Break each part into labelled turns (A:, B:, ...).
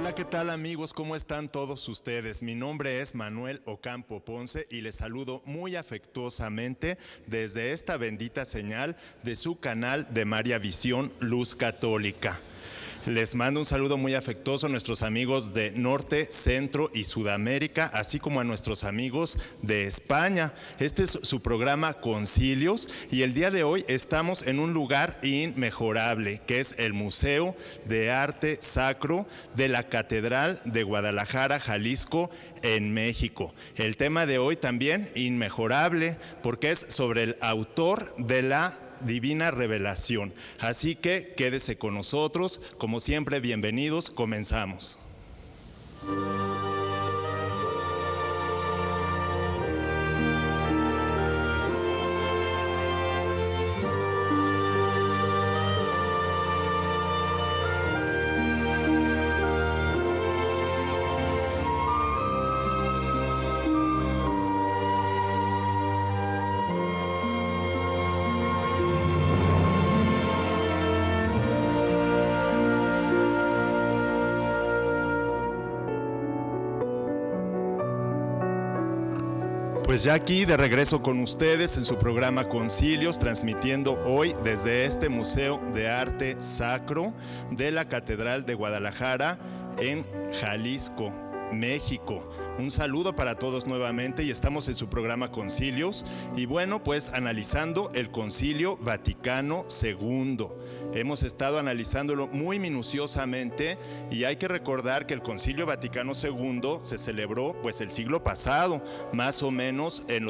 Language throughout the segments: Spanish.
A: Hola, ¿qué tal amigos? ¿Cómo están todos ustedes? Mi nombre es Manuel Ocampo Ponce y les saludo muy afectuosamente desde esta bendita señal de su canal de María Visión Luz Católica. Les mando un saludo muy afectuoso a nuestros amigos de Norte, Centro y Sudamérica, así como a nuestros amigos de España. Este es su programa Concilios y el día de hoy estamos en un lugar inmejorable, que es el Museo de Arte Sacro de la Catedral de Guadalajara, Jalisco, en México. El tema de hoy también inmejorable, porque es sobre el autor de la Divina Revelación. Así que quédese con nosotros. Como siempre, bienvenidos. Comenzamos. Pues ya aquí de regreso con ustedes en su programa Concilios, transmitiendo hoy desde este Museo de Arte Sacro de la Catedral de Guadalajara en Jalisco, México. Un saludo para todos nuevamente y estamos en su programa Concilios y bueno, pues analizando el Concilio Vaticano II. Hemos estado analizándolo muy minuciosamente y hay que recordar que el Concilio Vaticano II se celebró pues el siglo pasado, más o menos en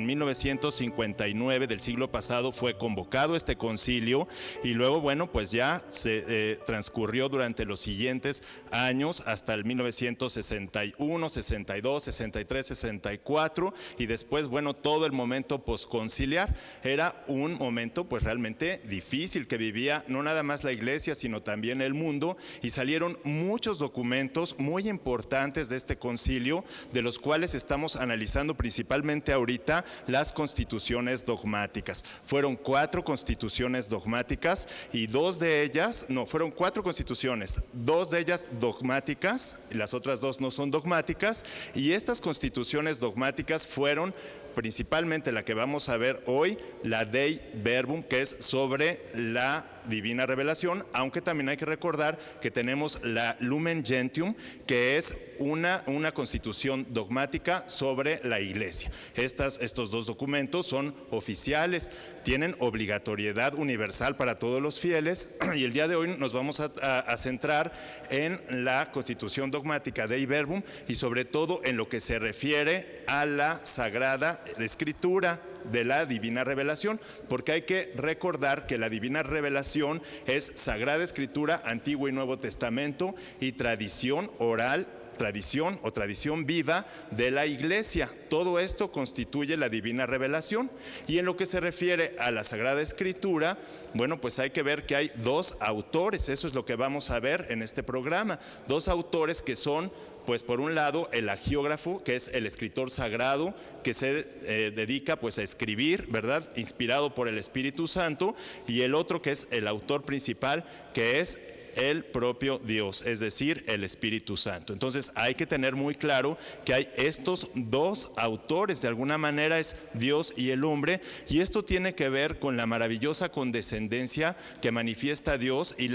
A: 1959 del siglo pasado fue convocado este concilio y luego bueno pues ya se transcurrió durante los siguientes años hasta el 1961, 62, 63, 64 y después bueno todo el momento posconciliar. Era un momento pues realmente difícil que vivía no nada más la iglesia sino también el mundo y salieron muchos documentos muy importantes de este concilio, de los cuales estamos analizando principalmente ahorita las constituciones dogmáticas. Fueron 4 constituciones dogmáticas y fueron 4 constituciones, 2 de ellas dogmáticas y las otras 2 no son dogmáticas, y estas constituciones dogmáticas fueron principalmente la que vamos a ver hoy, la Dei Verbum, que es sobre la Divina Revelación, aunque también hay que recordar que tenemos la Lumen Gentium, que es una constitución dogmática sobre la Iglesia. Estos 2 documentos son oficiales, tienen obligatoriedad universal para todos los fieles y el día de hoy nos vamos a centrar en la constitución dogmática Dei Verbum y sobre todo en lo que se refiere a la Sagrada Escritura de la Divina Revelación, porque hay que recordar que la Divina Revelación es Sagrada Escritura, Antiguo y Nuevo Testamento y tradición oral, tradición o tradición viva de la Iglesia. Todo esto constituye la Divina Revelación. Y en lo que se refiere a la Sagrada Escritura, bueno, pues hay que ver que hay 2 autores, eso es lo que vamos a ver en este programa, 2 autores que son pues por un lado el agiógrafo, que es el escritor sagrado que se dedica pues a escribir, ¿verdad? Inspirado por el Espíritu Santo, y el otro que es el autor principal, que es el propio Dios, es decir, el Espíritu Santo. Entonces hay que tener muy claro que hay estos 2 autores, de alguna manera es Dios y el hombre, y esto tiene que ver con la maravillosa condescendencia que manifiesta Dios y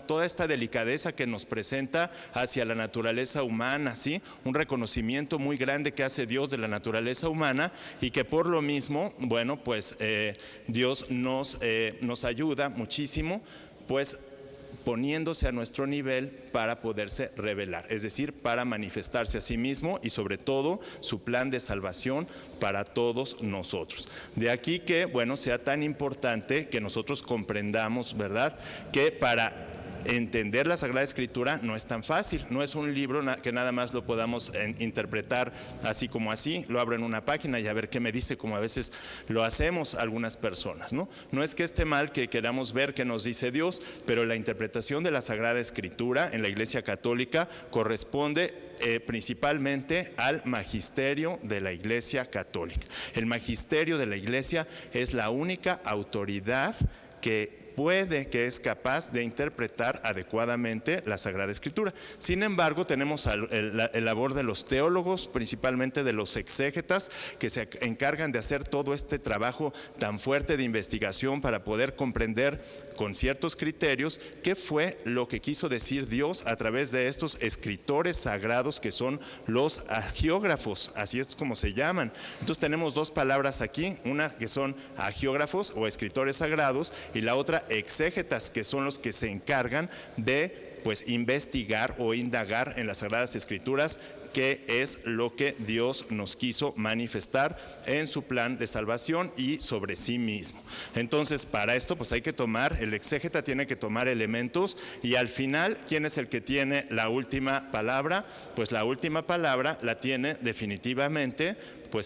A: toda esta delicadeza que nos presenta hacia la naturaleza humana, ¿sí? Un reconocimiento muy grande que hace Dios de la naturaleza humana y que por lo mismo, bueno, pues Dios nos ayuda muchísimo, pues poniéndose a nuestro nivel para poderse revelar, es decir, para manifestarse a sí mismo y sobre todo su plan de salvación para todos nosotros. De aquí que, bueno, sea tan importante que nosotros comprendamos, ¿verdad?, que para entender la Sagrada Escritura no es tan fácil, no es un libro que nada más lo podamos interpretar así como así, lo abro en una página y a ver qué me dice, como a veces lo hacemos algunas personas, ¿no? No es que esté mal que queramos ver qué nos dice Dios, pero la interpretación de la Sagrada Escritura en la Iglesia Católica corresponde principalmente al magisterio de la Iglesia Católica. El magisterio de la Iglesia es la única autoridad que que es capaz de interpretar adecuadamente la Sagrada Escritura. Sin embargo, tenemos el labor de los teólogos, principalmente de los exégetas, que se encargan de hacer todo este trabajo tan fuerte de investigación para poder comprender con ciertos criterios qué fue lo que quiso decir Dios a través de estos escritores sagrados que son los agiógrafos, así es como se llaman. Entonces tenemos dos palabras aquí, una que son agiógrafos o escritores sagrados y la otra exégetas, que son los que se encargan de investigar o indagar en las Sagradas Escrituras qué es lo que Dios nos quiso manifestar en su plan de salvación y sobre sí mismo. Entonces, para esto hay que tomar, el exégeta tiene que tomar elementos y al final, ¿quién es el que tiene la última palabra? Pues la última palabra la tiene definitivamente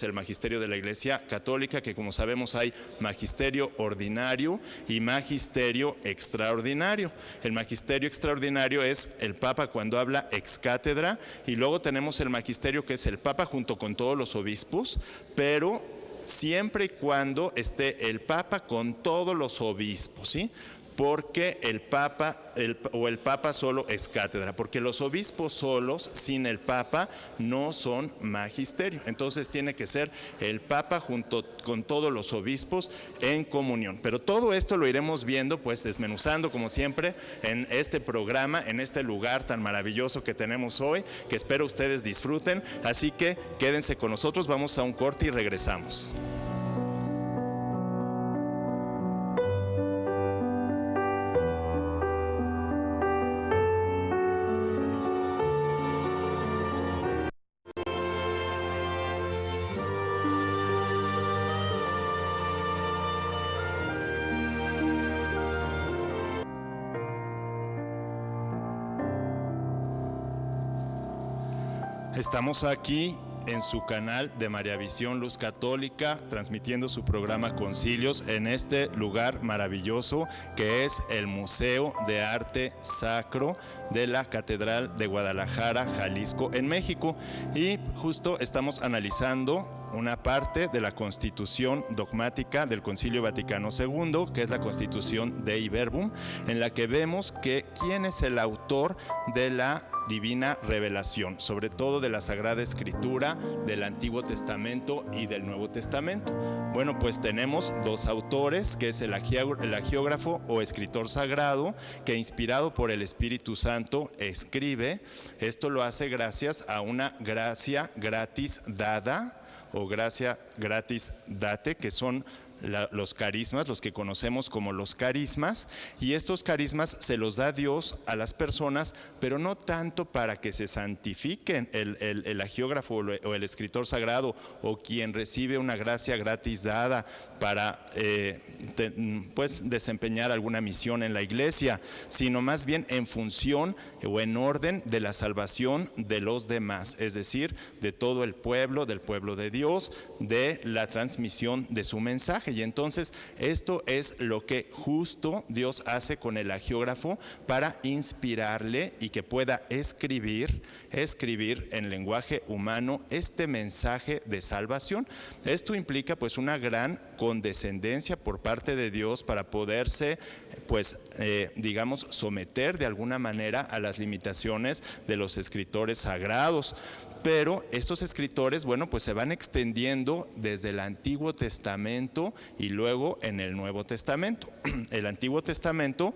A: el magisterio de la Iglesia Católica, que como sabemos hay magisterio ordinario y magisterio extraordinario. El magisterio extraordinario es el Papa cuando habla ex cátedra, y luego tenemos el magisterio que es el Papa junto con todos los obispos, pero siempre y cuando esté el Papa con todos los obispos, ¿sí? Porque el Papa solo es cátedra, porque los obispos solos sin el Papa no son magisterio. Entonces tiene que ser el Papa junto con todos los obispos en comunión. Pero todo esto lo iremos viendo, desmenuzando como siempre en este programa, en este lugar tan maravilloso que tenemos hoy, que espero ustedes disfruten. Así que quédense con nosotros, vamos a un corte y regresamos. Estamos aquí en su canal de María Visión Luz Católica, transmitiendo su programa Concilios en este lugar maravilloso que es el Museo de Arte Sacro de la Catedral de Guadalajara, Jalisco, en México. Y justo estamos analizando una parte de la Constitución dogmática del Concilio Vaticano II, que es la Constitución Dei Verbum, en la que vemos que quién es el autor de la divina revelación, sobre todo de la Sagrada Escritura, del Antiguo Testamento y del Nuevo Testamento. Bueno, tenemos dos autores, que es el agiógrafo o escritor sagrado, que inspirado por el Espíritu Santo escribe. Esto lo hace gracias a una gracia gratis dada o gracia gratis date, que son los carismas, los que conocemos como los carismas, y estos carismas se los da Dios a las personas, pero no tanto para que se santifiquen el agiógrafo o el escritor sagrado o quien recibe una gracia gratis dada para desempeñar alguna misión en la iglesia, sino más bien en función o en orden de la salvación de los demás, es decir, de todo el pueblo, del pueblo de Dios, de la transmisión de su mensaje. Y entonces esto es lo que justo Dios hace con el agiógrafo para inspirarle y que pueda escribir en lenguaje humano este mensaje de salvación. Esto implica una gran condescendencia por parte de Dios para poderse someter de alguna manera a las limitaciones de los escritores sagrados. Pero estos escritores, se van extendiendo desde el Antiguo Testamento y luego en el Nuevo Testamento. El Antiguo Testamento,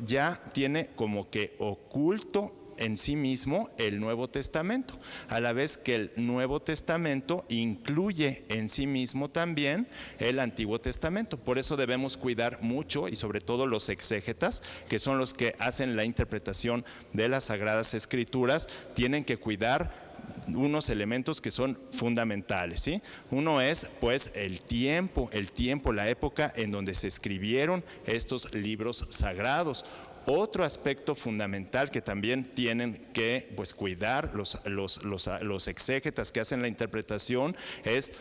A: ya tiene como que oculto en sí mismo el Nuevo Testamento, a la vez que el Nuevo Testamento incluye en sí mismo también el Antiguo Testamento. Por eso debemos cuidar mucho, y sobre todo los exégetas, que son los que hacen la interpretación de las Sagradas Escrituras, tienen que cuidar unos elementos que son fundamentales, ¿sí? Uno es el tiempo, la época en donde se escribieron estos libros sagrados. Otro aspecto fundamental que también tienen que cuidar los exégetas que hacen la interpretación es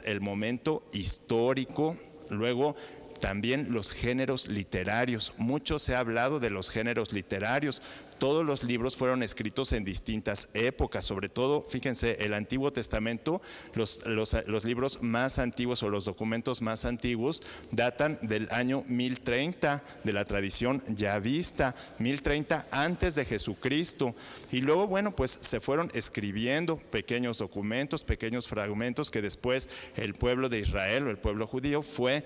A: el momento histórico. Luego también los géneros literarios. Mucho se ha hablado de los géneros literarios. Todos los libros fueron escritos en distintas épocas, sobre todo, fíjense, el Antiguo Testamento, los libros más antiguos o los documentos más antiguos datan del año 1030, de la tradición yavista, 1030 antes de Jesucristo. Y luego, bueno, pues se fueron escribiendo pequeños documentos, pequeños fragmentos que después el pueblo de Israel o el pueblo judío fue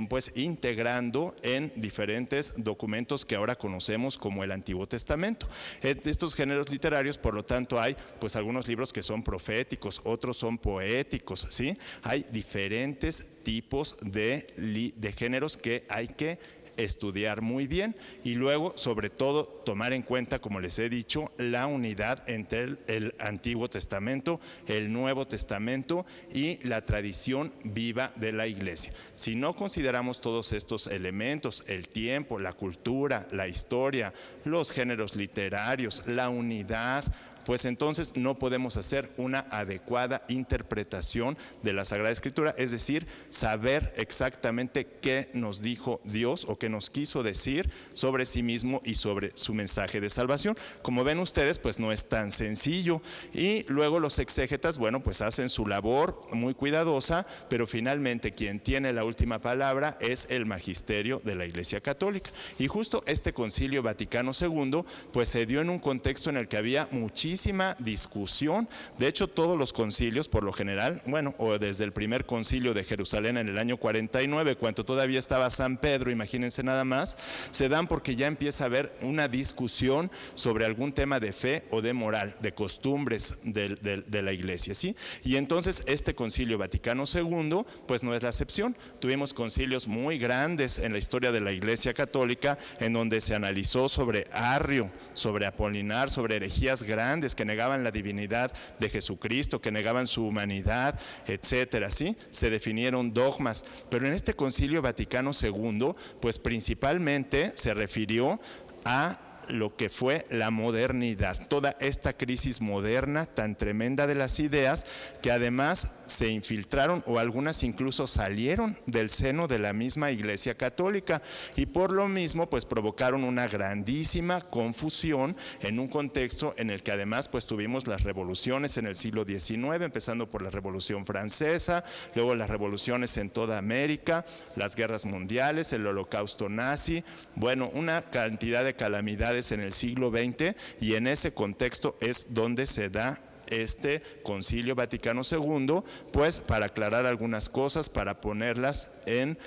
A: pues integrando en diferentes documentos que ahora conocemos como el Antiguo Testamento. De estos géneros literarios, por lo tanto, hay pues algunos libros que son proféticos, otros son poéticos, ¿sí? Hay diferentes tipos de géneros que hay que estudiar muy bien y luego, sobre todo, tomar en cuenta, como les he dicho, la unidad entre el Antiguo Testamento, el Nuevo Testamento y la tradición viva de la Iglesia. Si no consideramos todos estos elementos, el tiempo, la cultura, la historia, los géneros literarios, la unidad, pues entonces no podemos hacer una adecuada interpretación de la Sagrada Escritura, es decir, saber exactamente qué nos dijo Dios o qué nos quiso decir sobre sí mismo y sobre su mensaje de salvación. Como ven ustedes, pues no es tan sencillo. Y luego los exégetas, bueno, pues hacen su labor muy cuidadosa, pero finalmente quien tiene la última palabra es el magisterio de la Iglesia Católica. Y justo este Concilio Vaticano II, pues se dio en un contexto en el que había muchísima discusión. De hecho, todos los concilios, por lo general, bueno, o desde el primer concilio de Jerusalén en el año 49, cuando todavía estaba San Pedro, imagínense nada más, se dan porque ya empieza a haber una discusión sobre algún tema de fe o de moral, de costumbres de la Iglesia, ¿sí? Y entonces este Concilio Vaticano II, pues no es la excepción. Tuvimos concilios muy grandes en la historia de la Iglesia Católica, en donde se analizó sobre Arrio, sobre Apolinar, sobre herejías grandes que negaban la divinidad de Jesucristo, que negaban su humanidad, etcétera, ¿sí? Se definieron dogmas, pero en este Concilio Vaticano II, pues principalmente se refirió a lo que fue la modernidad, toda esta crisis moderna tan tremenda de las ideas, que además se infiltraron o algunas incluso salieron del seno de la misma Iglesia Católica y por lo mismo pues provocaron una grandísima confusión en un contexto en el que además pues tuvimos las revoluciones en el siglo XIX, empezando por la Revolución Francesa, luego las revoluciones en toda América, las guerras mundiales, el Holocausto nazi, bueno, una cantidad de calamidades en el siglo XX, y en ese contexto es donde se da este Concilio Vaticano II, pues para aclarar algunas cosas, para ponerlas en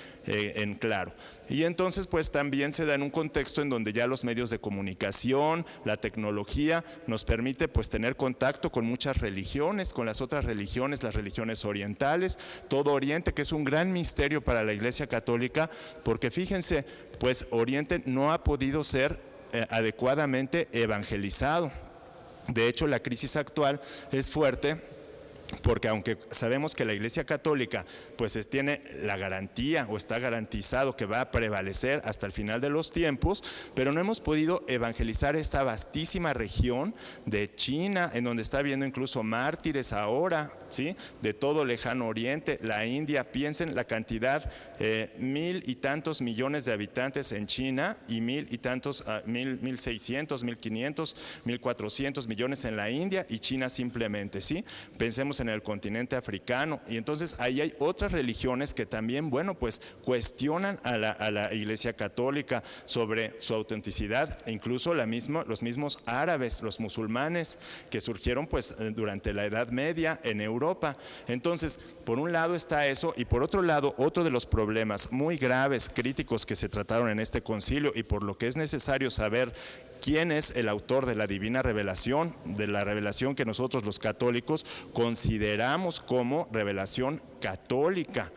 A: claro. Y entonces pues también se da en un contexto en donde ya los medios de comunicación, la tecnología nos permite pues tener contacto con muchas religiones, con las otras religiones, las religiones orientales, todo Oriente, que es un gran misterio para la Iglesia Católica, porque fíjense, pues Oriente no ha podido ser adecuadamente evangelizado. De hecho, la crisis actual es fuerte porque aunque sabemos que la Iglesia Católica pues tiene la garantía o está garantizado que va a prevalecer hasta el final de los tiempos, pero no hemos podido evangelizar esta vastísima región de China, en donde está habiendo incluso mártires ahora, ¿sí? De todo lejano oriente, la India, piensen la cantidad, 1,000 y tantos millones de habitantes en China y 1,000 y tantos, 1,600, 1,500, 1,400 millones en la India y China simplemente, ¿sí? Pensemos en el continente africano, y entonces ahí hay otras religiones que también, bueno, pues cuestionan a la Iglesia Católica sobre su autenticidad, e incluso los mismos árabes, los musulmanes que surgieron pues durante la Edad Media en Europa. Entonces, por un lado está eso, y por otro lado, otro de los problemas muy graves, críticos que se trataron en este concilio, y por lo que es necesario saber quién es el autor de la divina revelación, de la revelación que nosotros los católicos consideramos como revelación católica.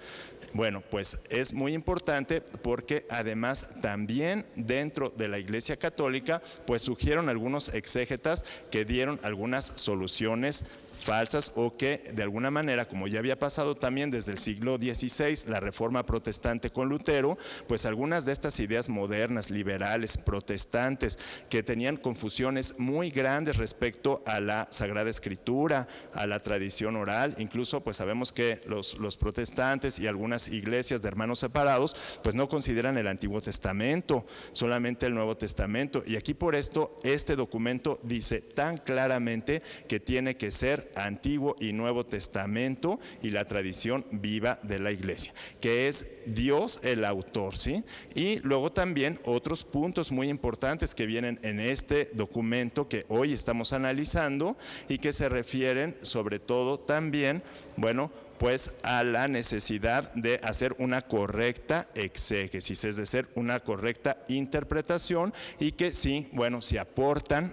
A: Bueno, pues es muy importante porque además también dentro de la Iglesia Católica pues surgieron algunos exégetas que dieron algunas soluciones falsas o que de alguna manera, como ya había pasado también desde el siglo XVI, la Reforma Protestante con Lutero, pues algunas de estas ideas modernas, liberales, protestantes, que tenían confusiones muy grandes respecto a la Sagrada Escritura, a la tradición oral, incluso pues sabemos que los protestantes y algunas iglesias de hermanos separados pues no consideran el Antiguo Testamento, solamente el Nuevo Testamento, y aquí por esto este documento dice tan claramente que tiene que ser Antiguo y Nuevo Testamento y la tradición viva de la iglesia, que es Dios el autor, ¿sí? Y luego también otros puntos muy importantes que vienen en este documento que hoy estamos analizando y que se refieren sobre todo también, bueno, pues a la necesidad de hacer una correcta exégesis, es decir, una correcta interpretación, y que sí, bueno, sí aportan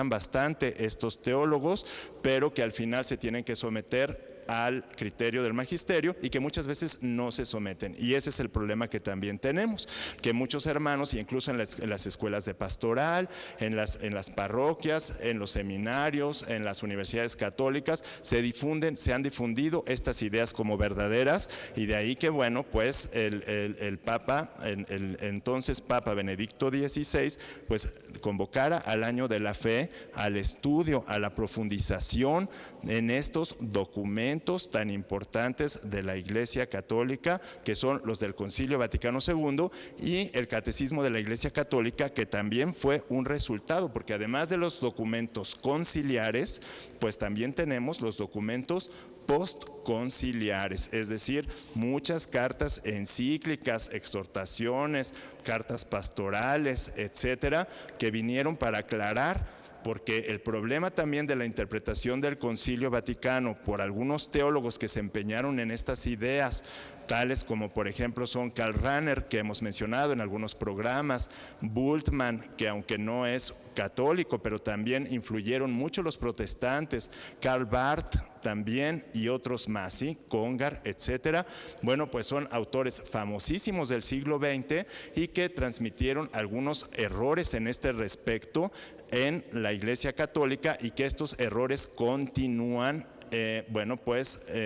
A: bastante estos teólogos, pero que al final se tienen que someter al criterio del magisterio y que muchas veces no se someten. Y ese es el problema que también tenemos, que muchos hermanos, incluso en las escuelas de pastoral, en las parroquias, en los seminarios, en las universidades católicas, se han difundido estas ideas como verdaderas, y de ahí que, bueno, pues el Papa, el entonces Papa Benedicto XVI, pues convocara al año de la fe, al estudio, a la profundización en estos documentos tan importantes de la Iglesia Católica, que son los del Concilio Vaticano II y el Catecismo de la Iglesia Católica, que también fue un resultado, porque además de los documentos conciliares, pues también tenemos los documentos postconciliares, es decir, muchas cartas encíclicas, exhortaciones, cartas pastorales, etcétera, que vinieron para aclarar, porque el problema también de la interpretación del Concilio Vaticano por algunos teólogos que se empeñaron en estas ideas, tales como por ejemplo son Karl Rahner, que hemos mencionado en algunos programas, Bultmann, que aunque no es católico, pero también influyeron mucho los protestantes, Karl Barth también y otros más, ¿sí? Congar, etcétera. Bueno, pues son autores famosísimos del siglo XX y que transmitieron algunos errores en este respecto en la Iglesia Católica, y que estos errores continúan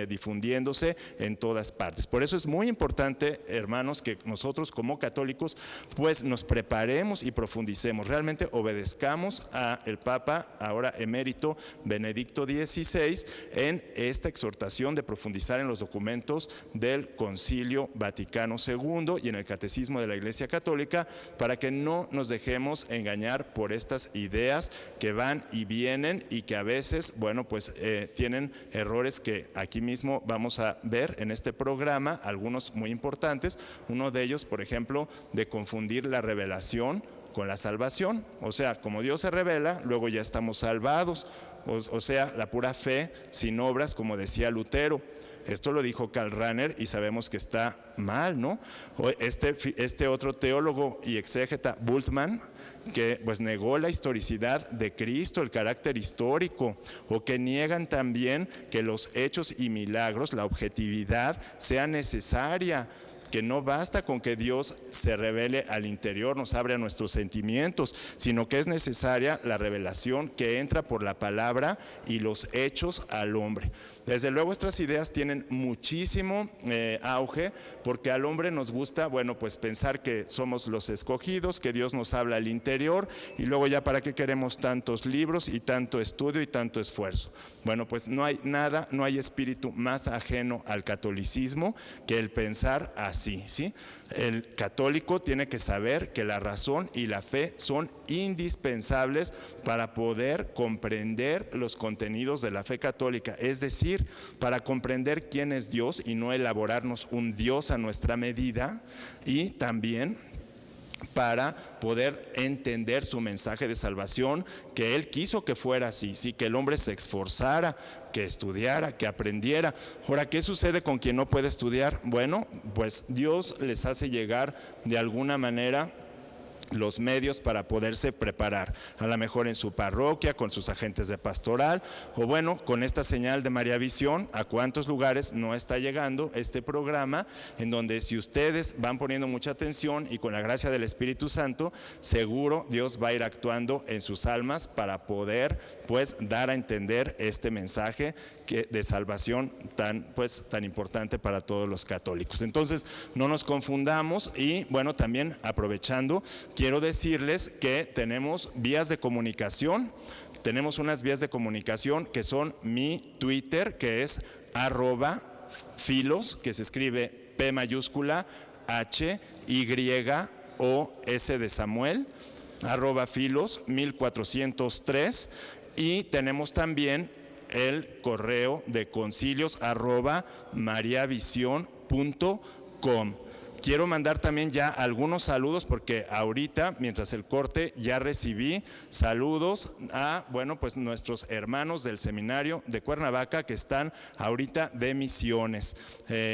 A: difundiéndose en todas partes. Por eso es muy importante, hermanos, que nosotros como católicos pues nos preparemos y profundicemos, realmente obedezcamos al Papa, ahora emérito, Benedicto XVI, en esta exhortación de profundizar en los documentos del Concilio Vaticano II y en el Catecismo de la Iglesia Católica, para que no nos dejemos engañar por estas ideas que van y vienen y que a veces, bueno, pues tienen errores que aquí mismo vamos a ver en este programa, algunos muy importantes. Uno de ellos, por ejemplo, de confundir la revelación con la salvación. O sea, como Dios se revela, luego ya estamos salvados. O sea, la pura fe sin obras, como decía Lutero. Esto lo dijo Karl Rahner y sabemos que está mal, ¿no? Este otro teólogo y exégeta, Bultmann, que pues negó la historicidad de Cristo, el carácter histórico, o que niegan también que los hechos y milagros, la objetividad, sea necesaria, que no basta con que Dios se revele al interior, nos abre a nuestros sentimientos, sino que es necesaria la revelación que entra por la palabra y los hechos al hombre. Desde luego estas ideas tienen muchísimo auge, porque al hombre nos gusta, bueno, pues pensar que somos los escogidos, que Dios nos habla al interior, y luego ya para qué queremos tantos libros y tanto estudio y tanto esfuerzo. Bueno, pues no hay nada, no hay espíritu más ajeno al catolicismo que el pensar así, ¿sí? El católico tiene que saber que la razón y la fe son indispensables para poder comprender los contenidos de la fe católica, es decir, para comprender quién es Dios y no elaborarnos un Dios a nuestra medida, y también para poder entender su mensaje de salvación, que Él quiso que fuera así, ¿sí? Que el hombre se esforzara, que estudiara, que aprendiera. Ahora, ¿qué sucede con quien no puede estudiar? Bueno, pues Dios les hace llegar de alguna manera los medios para poderse preparar, a lo mejor en su parroquia, con sus agentes de pastoral, o bueno, con esta señal de María Visión, a cuántos lugares no está llegando este programa, en donde si ustedes van poniendo mucha atención y con la gracia del Espíritu Santo, seguro Dios va a ir actuando en sus almas para poder pues dar a entender este mensaje de salvación tan importante para todos los católicos. Entonces, no nos confundamos y bueno, también aprovechando, quiero decirles que tenemos vías de comunicación. Tenemos unas vías de comunicación que son mi Twitter, que es @filos, que se escribe P mayúscula H Y O S de Samuel, @filos 1403, y tenemos también el correo de concilios @mariavision.com. Quiero mandar también ya algunos saludos porque ahorita, mientras el corte, ya recibí saludos a, bueno, pues nuestros hermanos del seminario de Cuernavaca que están ahorita de misiones.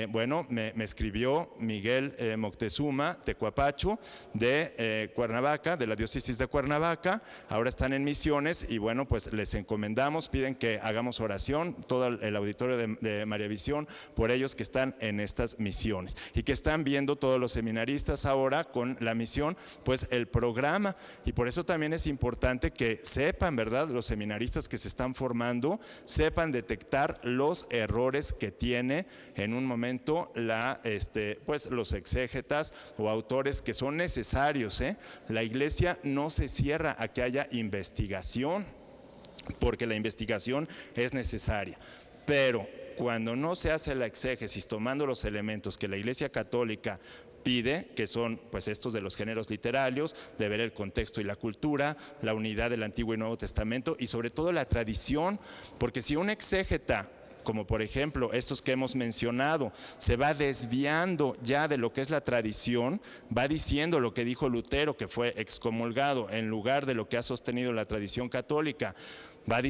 A: Bueno, me escribió Miguel Moctezuma Tecuapacho de Cuernavaca, de la diócesis de Cuernavaca. Ahora están en misiones y bueno, pues les encomendamos, piden que hagamos oración, todo el auditorio de María Visión, por ellos que están en estas misiones y que están viendo todos los seminaristas ahora con la misión, pues el programa, y por eso también es importante que sepan, ¿verdad?, los seminaristas que se están formando, sepan detectar los errores que tiene en un momento pues los exégetas o autores que son necesarios, ¿eh? La Iglesia no se cierra a que haya investigación, porque la investigación es necesaria, pero cuando no se hace la exégesis tomando los elementos que la Iglesia Católica pide, que son pues estos de los géneros literarios, de ver el contexto y la cultura, la unidad del Antiguo y Nuevo Testamento y sobre todo la tradición, porque si un exégeta, como por ejemplo estos que hemos mencionado, se va desviando ya de lo que es la tradición, va diciendo lo que dijo Lutero, que fue excomulgado, en lugar de lo que ha sostenido la tradición católica, va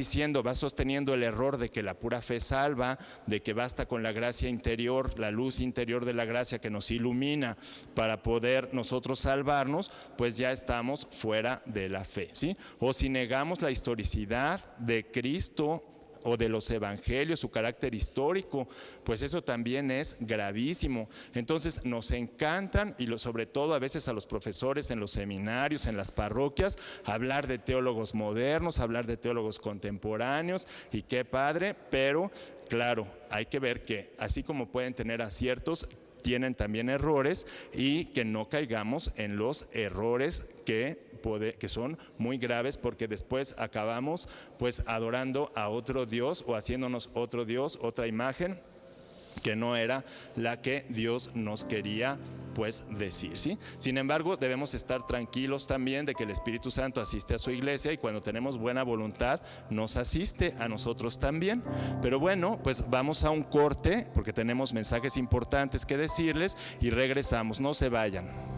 A: sosteniendo el error de que la pura fe salva, de que basta con la gracia interior, la luz interior de la gracia que nos ilumina para poder nosotros salvarnos, pues ya estamos fuera de la fe, ¿sí? O si negamos la historicidad de Cristo o de los evangelios, su carácter histórico, pues eso también es gravísimo. Entonces nos encantan, y sobre todo a veces a los profesores en los seminarios, en las parroquias, hablar de teólogos modernos, hablar de teólogos contemporáneos, y qué padre, pero claro, hay que ver que así como pueden tener aciertos, tienen también errores, y que no caigamos en los errores que son muy graves, porque después acabamos pues adorando a otro Dios o haciéndonos otro Dios, otra imagen que no era la que Dios nos quería pues decir, ¿sí? Sin embargo, debemos estar tranquilos también de que el Espíritu Santo asiste a su iglesia, y cuando tenemos buena voluntad nos asiste a nosotros también. Pero bueno, pues vamos a un corte porque tenemos mensajes importantes que decirles y regresamos, no se vayan.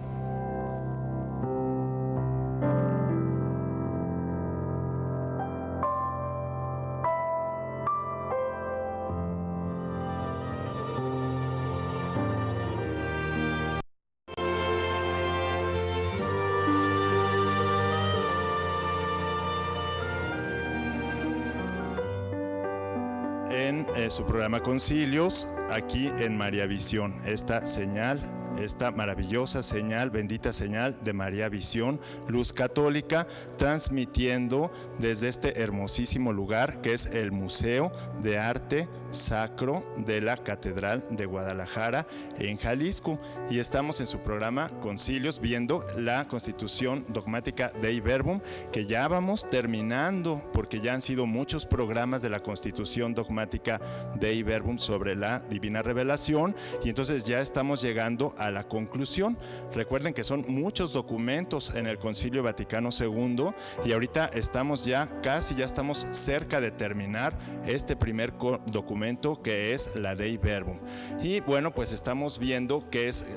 A: En su programa Concilios, aquí en María Visión, esta señal, esta maravillosa señal, bendita señal de María Visión, luz católica, transmitiendo desde este hermosísimo lugar que es el Museo de Arte Sacro de la Catedral de Guadalajara en Jalisco, y estamos en su programa Concilios viendo la Constitución Dogmática Dei Verbum, que ya vamos terminando porque ya han sido muchos programas de la Constitución Dogmática Dei Verbum sobre la Divina Revelación, y entonces ya estamos llegando a la conclusión. Recuerden que son muchos documentos en el Concilio Vaticano II, y ahorita estamos ya estamos cerca de terminar este primer documento documento que es la Dei Verbum. Y bueno, pues estamos viendo que es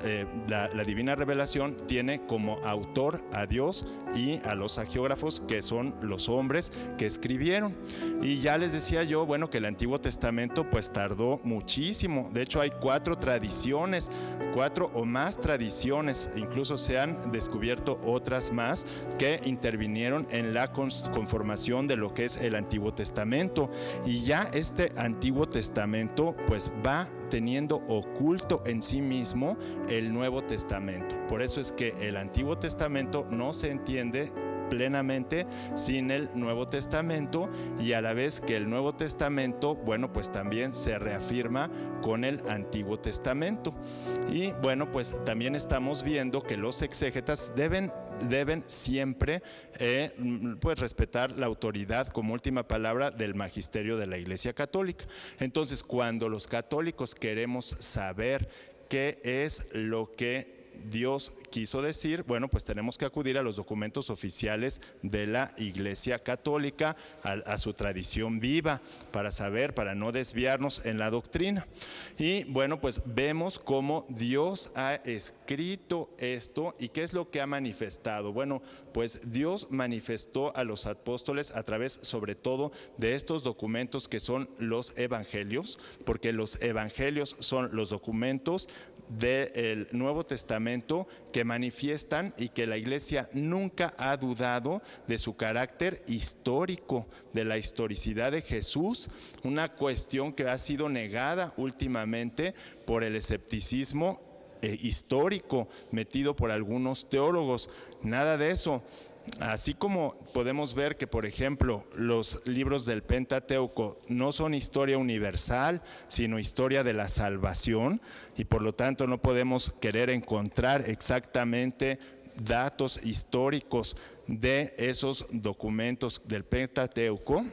A: la Divina Revelación tiene como autor a Dios y a los hagiógrafos, que son los hombres que escribieron. Y ya les decía yo, bueno, que el Antiguo Testamento pues tardó muchísimo. De hecho, hay 4 tradiciones, 4 o más tradiciones, incluso se han descubierto otras más que intervinieron en la conformación de lo que es el Antiguo Testamento. Y ya este Antiguo Testamento pues va teniendo oculto en sí mismo el Nuevo Testamento. Por eso es que el Antiguo Testamento no se entiende plenamente sin el Nuevo Testamento, y a la vez que el Nuevo Testamento, bueno, pues también se reafirma con el Antiguo Testamento. Y bueno, pues también estamos viendo que los exégetas deben siempre pues respetar la autoridad como última palabra del magisterio de la Iglesia Católica. Entonces, cuando los católicos queremos saber qué es lo que Dios quiso decir, bueno, pues tenemos que acudir a los documentos oficiales de la Iglesia Católica, a su tradición viva, para saber, para no desviarnos en la doctrina. Y bueno, pues vemos cómo Dios ha escrito esto y qué es lo que ha manifestado. Bueno, pues Dios manifestó a los apóstoles a través, sobre todo, de estos documentos que son los evangelios, porque los evangelios son los documentos del Nuevo Testamento que manifiestan y que la Iglesia nunca ha dudado de su carácter histórico, de la historicidad de Jesús, una cuestión que ha sido negada últimamente por el escepticismo histórico metido por algunos teólogos. Nada de eso. Así como podemos ver que, por ejemplo, los libros del Pentateuco no son historia universal, sino historia de la salvación, y por lo tanto no podemos querer encontrar exactamente datos históricos de esos documentos del Pentateuco.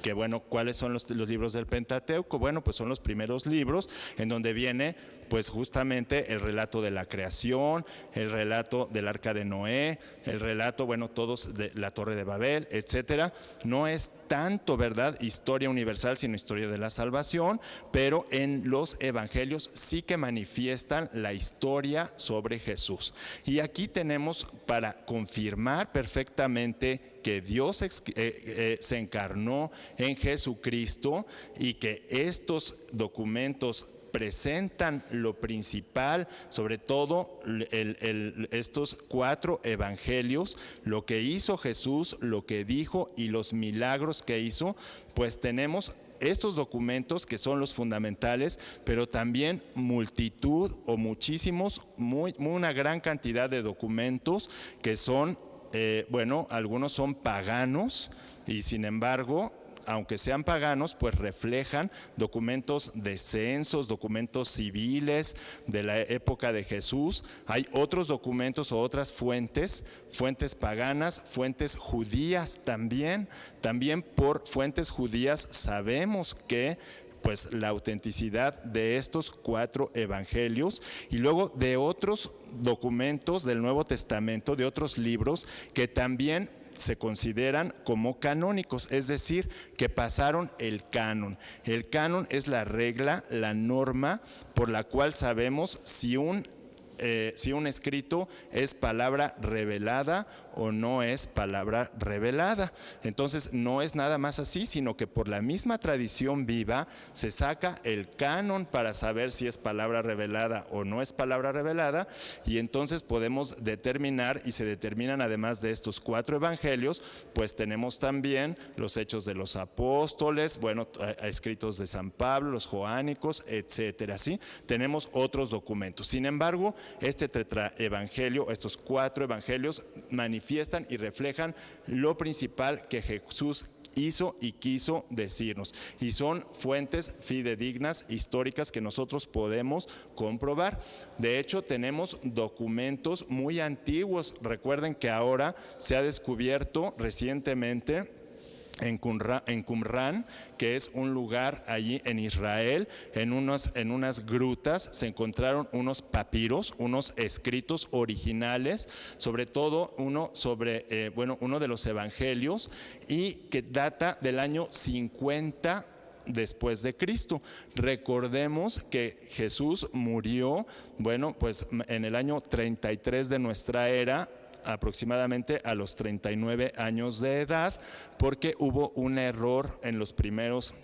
A: Que bueno, ¿cuáles son los libros del Pentateuco? Bueno, pues son los primeros libros en donde viene pues justamente el relato de la creación, el relato del arca de Noé, el relato, bueno, todos de la Torre de Babel, etcétera. No es tanto, ¿verdad?, historia universal, sino historia de la salvación, pero en los evangelios sí que manifiestan la historia sobre Jesús. Y aquí tenemos para confirmar perfectamente que Dios se encarnó en Jesucristo y que estos documentos presentan lo principal, sobre todo estos 4 evangelios, lo que hizo Jesús, lo que dijo y los milagros que hizo. Pues tenemos estos documentos que son los fundamentales, pero también multitud o muchísimos, una gran cantidad de documentos que son, bueno, algunos son paganos y sin embargo, aunque sean paganos, pues reflejan documentos de censos, documentos civiles de la época de Jesús. Hay otros documentos o otras fuentes paganas, fuentes judías también. También por fuentes judías sabemos que pues la autenticidad de estos 4 evangelios, y luego de otros documentos del Nuevo Testamento, de otros libros que también se consideran como canónicos, es decir, que pasaron el canon. El canon es la regla, la norma por la cual sabemos si un escrito es palabra revelada o no es palabra revelada. Entonces no es nada más así, sino que por la misma tradición viva se saca el canon para saber si es palabra revelada o no es palabra revelada, y entonces podemos determinar, y se determinan además de estos 4 evangelios, pues tenemos también los Hechos de los Apóstoles, bueno, escritos de San Pablo, los joánicos, etcétera, ¿sí? Tenemos otros documentos. Sin embargo, este tetraevangelio, estos 4 evangelios manifiestan y reflejan lo principal que Jesús hizo y quiso decirnos, y son fuentes fidedignas, históricas, que nosotros podemos comprobar. De hecho, tenemos documentos muy antiguos. Recuerden que ahora se ha descubierto recientemente en Qumran, que es un lugar allí en Israel, en unas grutas se encontraron unos papiros, unos escritos originales, sobre todo uno de los evangelios, y que data del año 50 después de Cristo. Recordemos que Jesús murió, bueno, pues en el año 33 de nuestra era, aproximadamente a los 39 años de edad, porque hubo un error en los primeros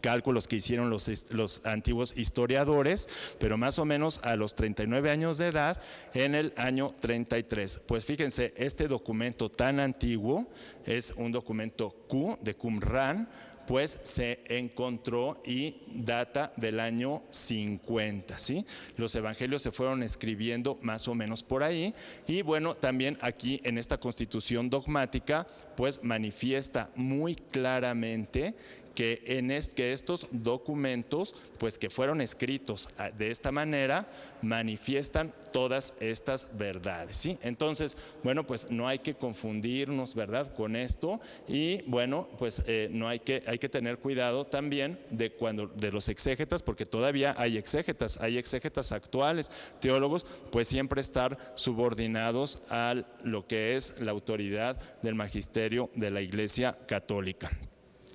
A: cálculos que hicieron los antiguos historiadores, pero más o menos a los 39 años de edad, en el año 33. Pues fíjense, este documento tan antiguo es un documento Q de Qumran, pues se encontró y data del año 50, ¿sí? Los evangelios se fueron escribiendo más o menos por ahí, y bueno, también aquí en esta constitución dogmática, pues manifiesta muy claramente que estos documentos, pues que fueron escritos de esta manera, manifiestan todas estas verdades, ¿sí? Entonces, bueno, pues no hay que confundirnos, ¿verdad?, con esto, y bueno, pues no hay que tener cuidado también de los exégetas, porque todavía hay exégetas actuales, teólogos, pues siempre estar subordinados a lo que es la autoridad del magisterio de la Iglesia Católica.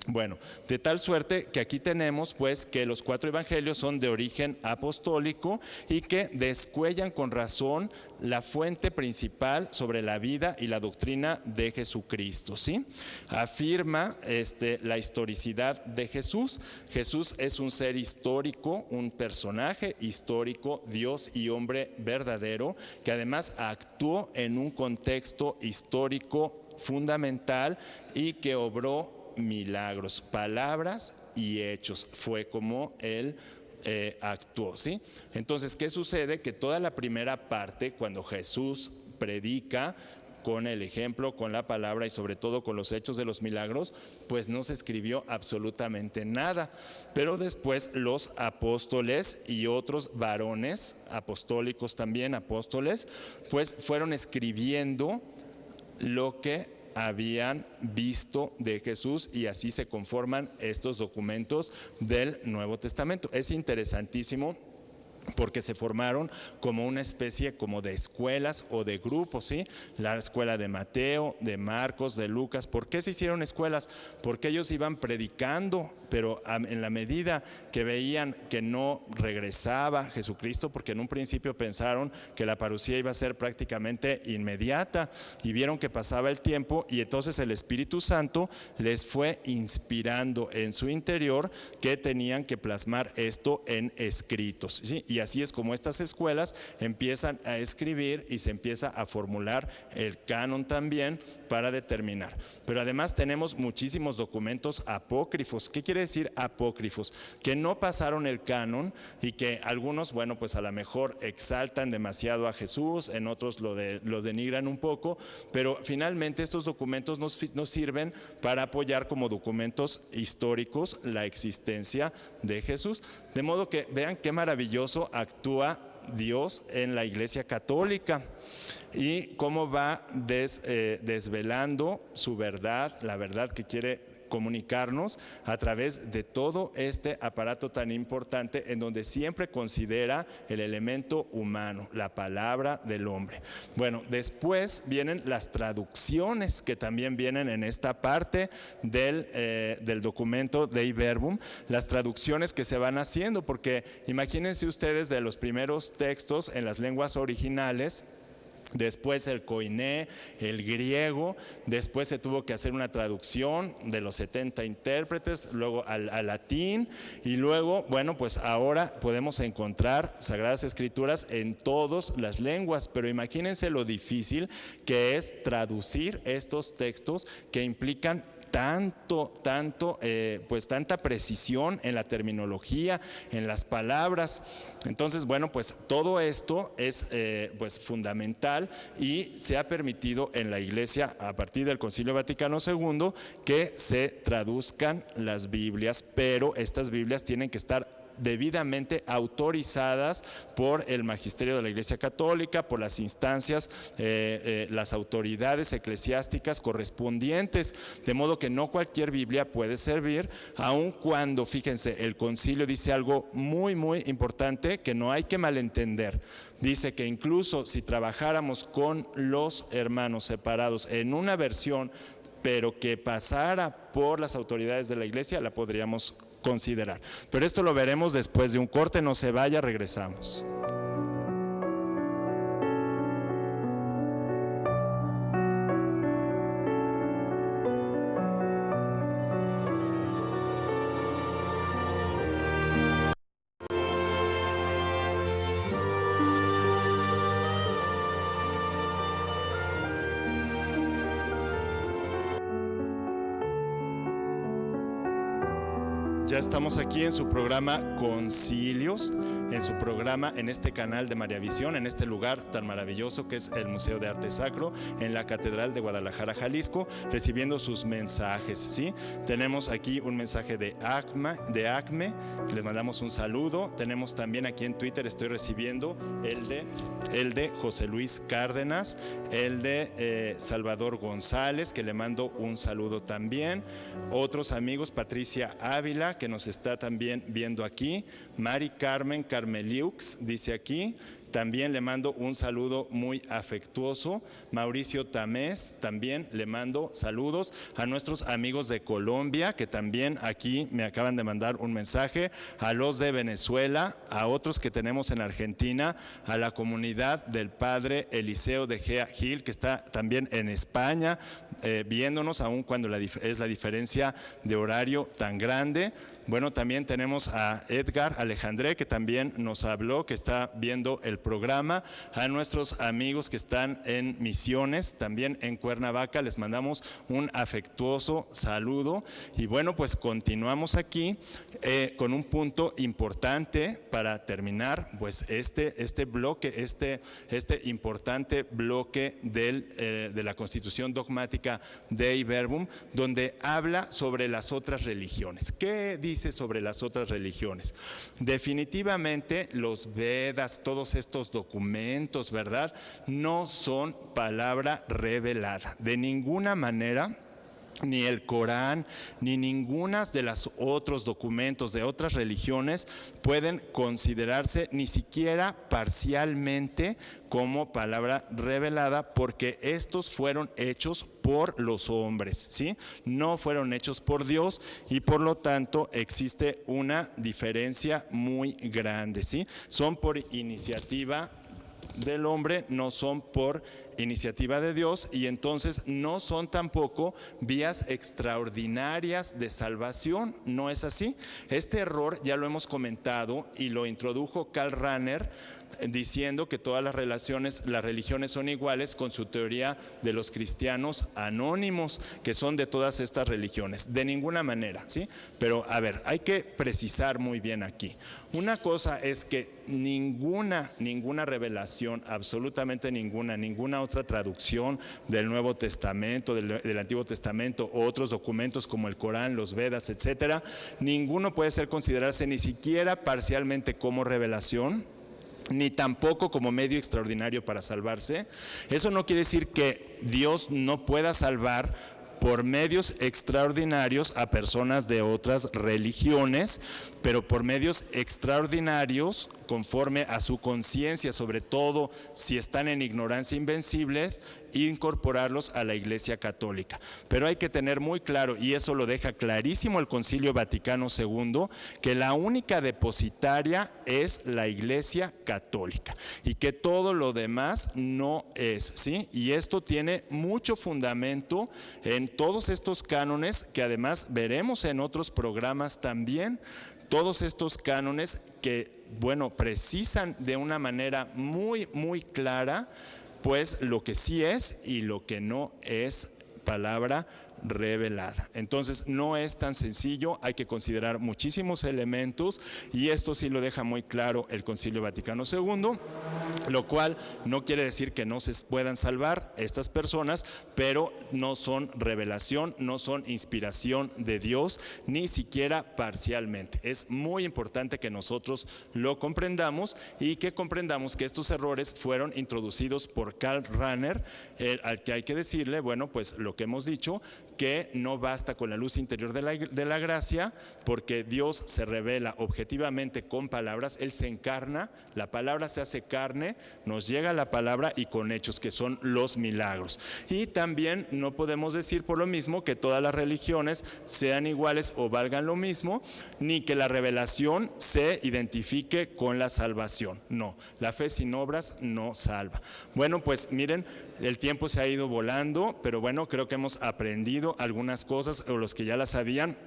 A: Bueno, de tal suerte que aquí tenemos pues que los 4 evangelios son de origen apostólico y que descuellan con razón la fuente principal sobre la vida y la doctrina de Jesucristo, ¿sí? Afirma la historicidad de Jesús. Jesús es un ser histórico, un personaje histórico, Dios y hombre verdadero, que además actuó en un contexto histórico fundamental y que obró milagros, palabras y hechos. Fue como él actuó, ¿sí? Entonces, ¿qué sucede? Que toda la primera parte, cuando Jesús predica con el ejemplo, con la palabra y sobre todo con los hechos de los milagros, pues no se escribió absolutamente nada. Pero después los apóstoles y otros varones apostólicos también, apóstoles, pues fueron escribiendo lo que habían visto de Jesús, y así se conforman estos documentos del Nuevo Testamento. Es interesantísimo porque se formaron como una especie como de escuelas o de grupos, ¿sí? La escuela de Mateo, de Marcos, de Lucas. ¿Por qué se hicieron escuelas? Porque ellos iban predicando, pero en la medida que veían que no regresaba Jesucristo, porque en un principio pensaron que la parucía iba a ser prácticamente inmediata, y vieron que pasaba el tiempo, y entonces el Espíritu Santo les fue inspirando en su interior que tenían que plasmar esto en escritos, ¿sí? Y así es como estas escuelas empiezan a escribir y se empieza a formular el canon también para determinar. Pero además tenemos muchísimos documentos apócrifos. ¿Qué quiere decir apócrifos? Que no pasaron el canon y que algunos, bueno, pues a lo mejor exaltan demasiado a Jesús, en otros lo denigran un poco, pero finalmente estos documentos nos sirven para apoyar como documentos históricos la existencia de Jesús. De modo que vean qué maravilloso actúa Dios en la Iglesia Católica y cómo va desvelando su verdad, la verdad que quiere comunicarnos a través de todo este aparato tan importante, en donde siempre considera el elemento humano, la palabra del hombre. Bueno, después vienen las traducciones, que también vienen en esta parte del documento Dei Verbum, las traducciones que se van haciendo, porque imagínense ustedes, de los primeros textos en las lenguas originales, después el koiné, el griego, después se tuvo que hacer una traducción de los 70 intérpretes, luego al latín, y luego, bueno, pues ahora podemos encontrar Sagradas Escrituras en todas las lenguas, pero imagínense lo difícil que es traducir estos textos que implican pues tanta precisión en la terminología, en las palabras. Entonces, bueno, pues todo esto es pues fundamental, y se ha permitido en la Iglesia a partir del Concilio Vaticano II que se traduzcan las Biblias, pero estas Biblias tienen que estar debidamente autorizadas por el magisterio de la Iglesia Católica, por las instancias, las autoridades eclesiásticas correspondientes, de modo que no cualquier Biblia puede servir, aun cuando, fíjense, el concilio dice algo muy, muy importante que no hay que malentender. Dice que incluso si trabajáramos con los hermanos separados en una versión, pero que pasara por las autoridades de la Iglesia, la podríamos considerar. Pero esto lo veremos después de un corte, no se vaya, regresamos. Ya estamos aquí en su programa Concilios, en su programa, en este canal de María Visión, en este lugar tan maravilloso que es el Museo de Arte Sacro, en la Catedral de Guadalajara, Jalisco, recibiendo sus mensajes, ¿sí? Tenemos aquí un mensaje de ACME, les mandamos un saludo. Tenemos también aquí en Twitter, estoy recibiendo el de José Luis Cárdenas, el de Salvador González, que le mando un saludo también. Otros amigos, Patricia Ávila, que nos está también viendo aquí, Mari Carmen Carmeliux dice aquí, también le mando un saludo muy afectuoso. Mauricio Tamés, también le mando saludos. A nuestros amigos de Colombia, que también aquí me acaban de mandar un mensaje. A los de Venezuela, a otros que tenemos en Argentina, a la comunidad del Padre Eliseo de Gea Gil, que está también en España, viéndonos, aun cuando es la diferencia de horario tan grande. Bueno, también tenemos a Edgar Alejandré, que también nos habló, que está viendo el programa. A nuestros amigos que están en Misiones, también en Cuernavaca, les mandamos un afectuoso saludo. Y bueno, pues continuamos aquí con un punto importante para terminar pues este bloque, este importante bloque de la Constitución Dogmática Dei Verbum, donde habla sobre las otras religiones. ¿Qué dice sobre las otras religiones? Definitivamente los Vedas, todos estos documentos, ¿verdad?, no son palabra revelada. De ninguna manera, ni el Corán, ni ninguna de los otros documentos de otras religiones pueden considerarse ni siquiera parcialmente como palabra revelada, porque estos fueron hechos por los hombres, ¿sí? No fueron hechos por Dios, y por lo tanto existe una diferencia muy grande, ¿sí? Son por iniciativa del hombre, no son por iniciativa de Dios, y entonces no son tampoco vías extraordinarias de salvación. No es así. Este error ya lo hemos comentado y lo introdujo Karl Rahner, diciendo que todas las religiones son iguales, con su teoría de los cristianos anónimos, que son de todas estas religiones. De ninguna manera, ¿sí? Pero a ver, hay que precisar muy bien aquí. Una cosa es que ninguna revelación, absolutamente ninguna otra traducción del Nuevo Testamento, del Antiguo Testamento, o otros documentos como el Corán, los Vedas, etcétera, ninguno puede considerarse ni siquiera parcialmente como revelación, ni tampoco como medio extraordinario para salvarse. Eso no quiere decir que Dios no pueda salvar por medios extraordinarios a personas de otras religiones, pero por medios extraordinarios conforme a su conciencia, sobre todo si están en ignorancia invencibles, incorporarlos a la Iglesia Católica. Pero hay que tener muy claro, y eso lo deja clarísimo el Concilio Vaticano II, que la única depositaria es la Iglesia Católica y que todo lo demás no es, ¿sí? Y esto tiene mucho fundamento en todos estos cánones, que además veremos en otros programas también. Todos estos cánones que, bueno, precisan de una manera muy, muy clara, pues lo que sí es y lo que no es palabra revelada. Entonces no es tan sencillo, hay que considerar muchísimos elementos, y esto sí lo deja muy claro el Concilio Vaticano II, lo cual no quiere decir que no se puedan salvar estas personas, pero no son revelación, no son inspiración de Dios, ni siquiera parcialmente. Es muy importante que nosotros lo comprendamos, y que comprendamos que estos errores fueron introducidos por Karl Rahner, al que hay que decirle, bueno, pues lo que hemos dicho, que no basta con la luz interior de la gracia, porque Dios se revela objetivamente con palabras. Él se encarna, la palabra se hace carne, fe, nos llega la palabra y con hechos, que son los milagros. Y también no podemos decir por lo mismo que todas las religiones sean iguales o valgan lo mismo, ni que la revelación se identifique con la salvación. No, la fe sin obras no salva. Bueno, pues miren, el tiempo se ha ido volando, pero bueno, creo que hemos aprendido algunas cosas, o los que ya las sabían,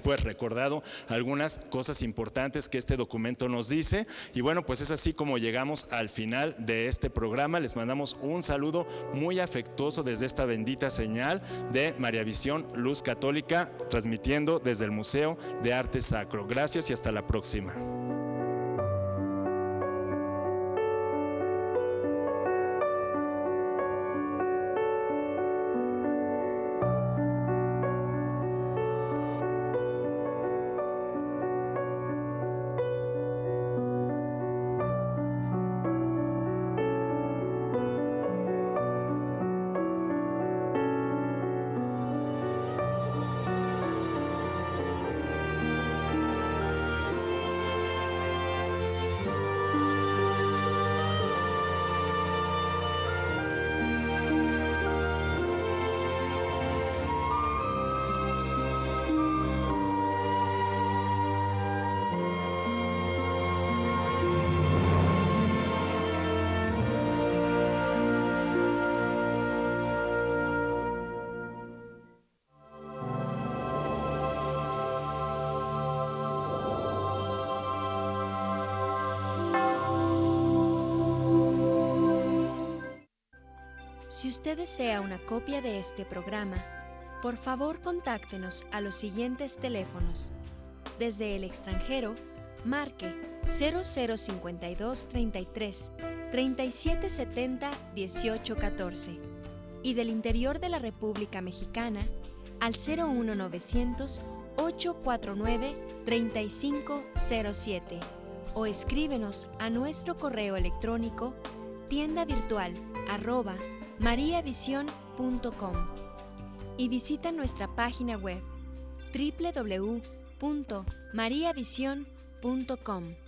A: pues recordado algunas cosas importantes que este documento nos dice. Y bueno, pues es así como llegamos al final de este programa. Les mandamos un saludo muy afectuoso desde esta bendita señal de María Visión Luz Católica, transmitiendo desde el Museo de Arte Sacro. Gracias y hasta la próxima.
B: Si usted desea una copia de este programa, por favor contáctenos a los siguientes teléfonos. Desde el extranjero, marque 0052 33 3770 1814 y del interior de la República Mexicana al 01900 849 3507 o escríbenos a nuestro correo electrónico tiendavirtual@mariavision.com y visita nuestra página web www.mariavision.com.